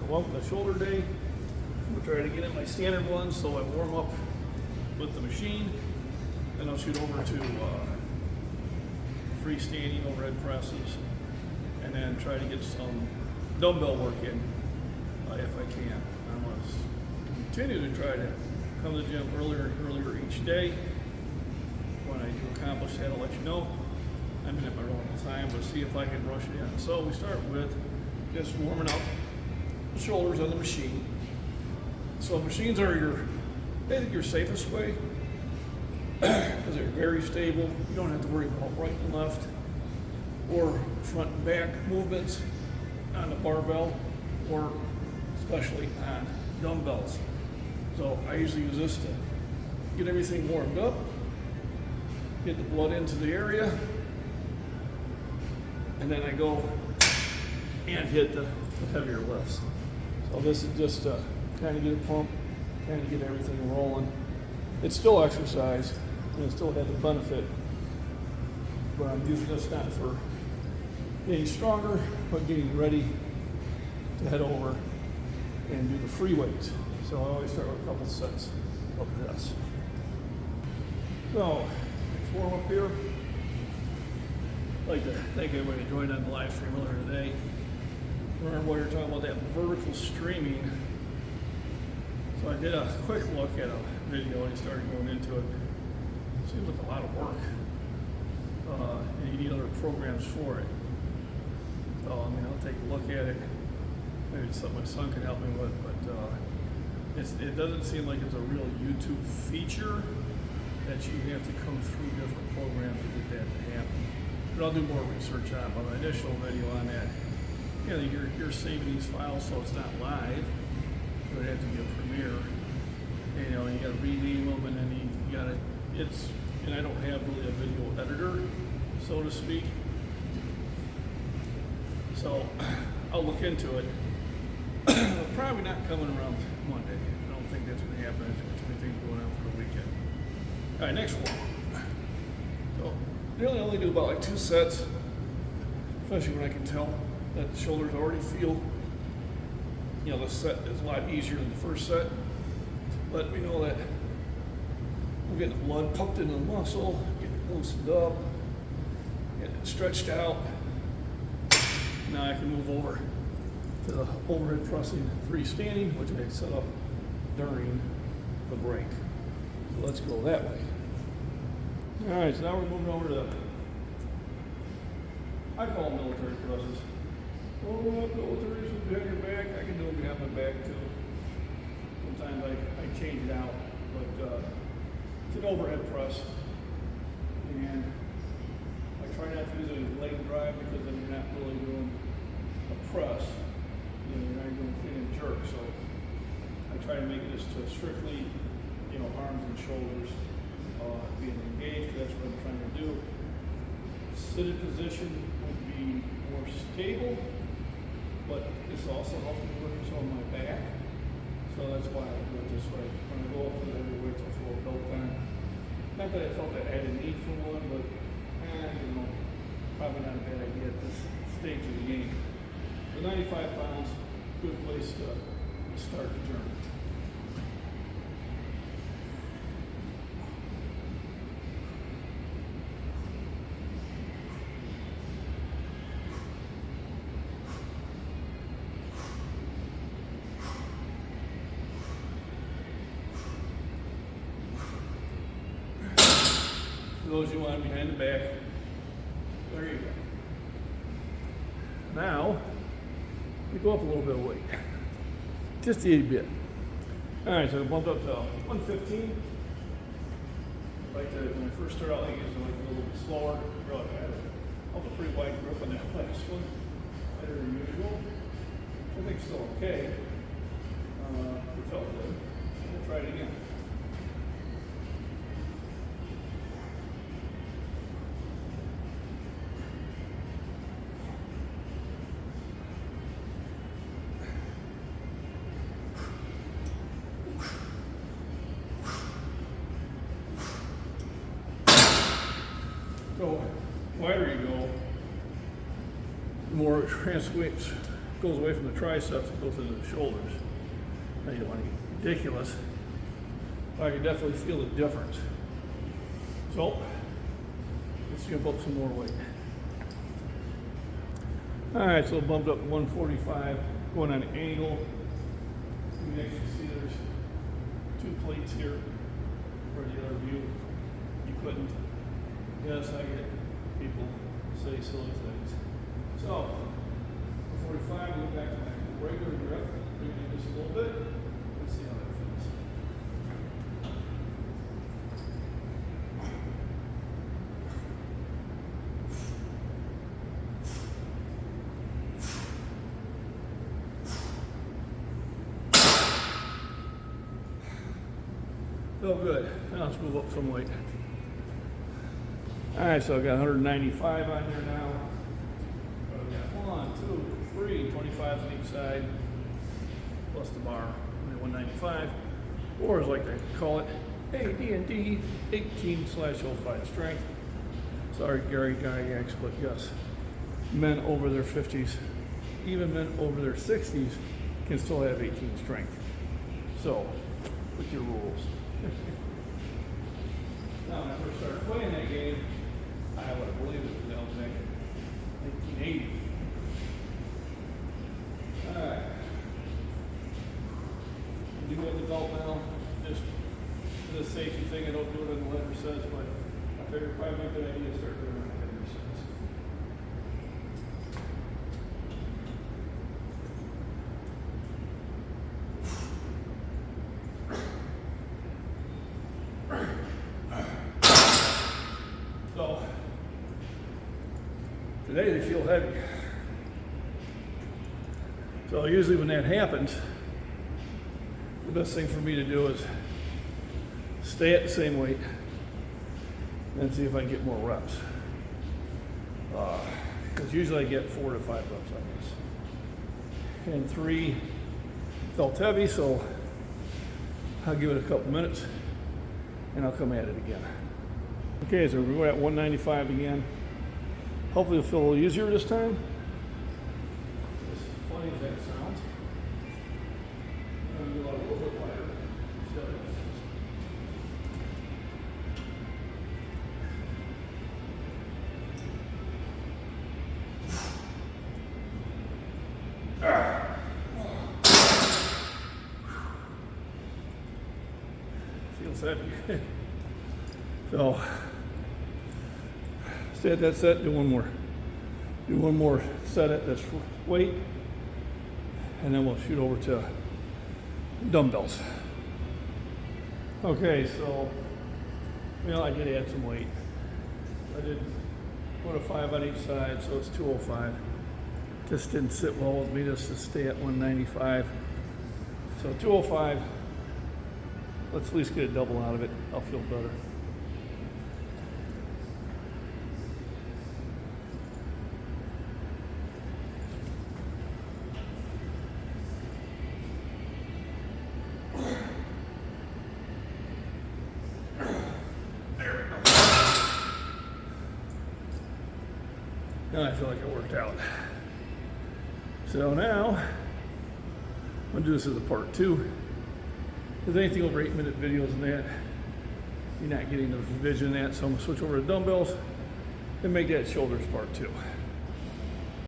welcome to shoulder day. We'll try to get in my standard one, so I warm up with the machine, then I'll shoot over to freestanding overhead presses, and then try to get some dumbbell work in if I can. I'm going to continue to try to come to the gym earlier and earlier each day. When I do accomplish that, I'll let you know. I'm at my normal time, but see if I can rush it in. So we start with just warming up the shoulders on the machine. So machines are basically your safest way because they're very stable. You don't have to worry about right and left or front and back movements on the barbell, or especially on dumbbells. So I usually use this to get everything warmed up, get the blood into the area, and then I go and hit the heavier lifts. So this is just to kind of get a pump, kind of get everything rolling. It's still exercise, and it still has a benefit, but I'm using this not for getting stronger, but getting ready to head over and do the free weights. So I always start with a couple sets of this. So, let's warm up here. I'd like to thank everybody who joined on the live stream earlier today. Remember we were talking about that vertical streaming. So I did a quick look at a video and started going into it. Seems like a lot of work. And you need other programs for it. So I mean, I'll take a look at it. Maybe it's something my son can help me with, but it doesn't seem like it's a real YouTube feature that you have to come through different programs to get that to happen. But I'll do more research on it. But my initial video on that, you know, you're saving these files so it's not live. It would have to be a premiere. And, you know, you got to rename them, and then you got to. And I don't have really a video editor, so to speak. So I'll look into it. Probably not coming around Monday. I don't think that's going to happen. There's too many things going on for the weekend. All right, next one. So really only do about like 2 sets, especially when I can tell that the shoulders already feel, you know, the set is a lot easier than the first set. Let me know that I'm getting the blood pumped into the muscle, getting it loosened up, getting it stretched out. Now I can move over to the overhead pressing freestanding, which I set up during the break. So let's go that way. All right, so now we're moving over to, I call them military presses. Oh, military is behind your back. I can do them behind my back too. Sometimes I change it out, but it's an overhead press. And I try not to use a leg drive because then you're not really doing a press. You know, you're not doing clean and jerk. So I try to make it just to strictly, you know, arms and shoulders being engaged. That's what I'm trying to do. Seated position would be more stable, but this also helps me work some of my back. So that's why I do it this way. When I go up to the heavy weights, I throw a belt on. Not that I felt that I had a need for one, but you know, probably not a bad idea at this stage of the game. So 95 pounds, good place to start the journey. For those you want behind the back, there you go. Now, we go up a little bit of weight, just a bit. All right, so I bumped up to 115. Like when I first started out, I used to like a little bit slower. Really, I had a pretty wide grip on that last one, better than usual. I think still okay. It felt good. We'll try it again. So, wider you go, the more transverse goes away from the triceps and goes into the shoulders. Now you don't want to get ridiculous, but I can definitely feel the difference. So let's jump up some more weight. All right, so bumped up to 145, going on an angle. You can actually see there's 2 plates here for the other view. You couldn't. Yes, I get people say silly things. So, 45, go back to my regular grip, bring it in just a little bit, and see how that feels. Feel good. Now let's move up some weight. All right, so I've got 195 on here now. I've got 1, 2, 3, 25 on each side, plus the bar, 195, or as I like to call it, AD&D 18/05 strength. Sorry, Gary Gygax, but yes, men over their 50s, even men over their 60s, can still have 18 strength. So, with your rules. Now, when I first started playing that game, I would have believed it was back in 1980. Alright. Do it with the belt now. Just as a safety thing, I don't do it in the letter says, but I figured it probably be a good idea to start doing it in the letter says. So, today they feel heavy. So usually when that happens, the best thing for me to do is stay at the same weight and see if I can get more reps. Because usually I get 4 to 5 reps on this. And 3 felt heavy, so I'll give it a couple minutes and I'll come at it again. Okay, so we're at 195 again. Hopefully it'll feel a little easier this time. As funny as that sounds. I'm going to do a little bit lighter. See how that feels. Feels heavy. So, stay at that set, do one more. Do one more set at this weight, and then we'll shoot over to dumbbells. Okay, so, I did add some weight. I did 105 on each side, so it's 205. Just didn't sit well with me just to stay at 195. So 205. Let's at least get a double out of it. I'll feel better. Now I feel like it worked out. So now, I'm going to do this as a part 2. Because anything over 8-minute videos and that, you're not getting the vision in that. So I'm going to switch over to dumbbells and make that shoulders part 2.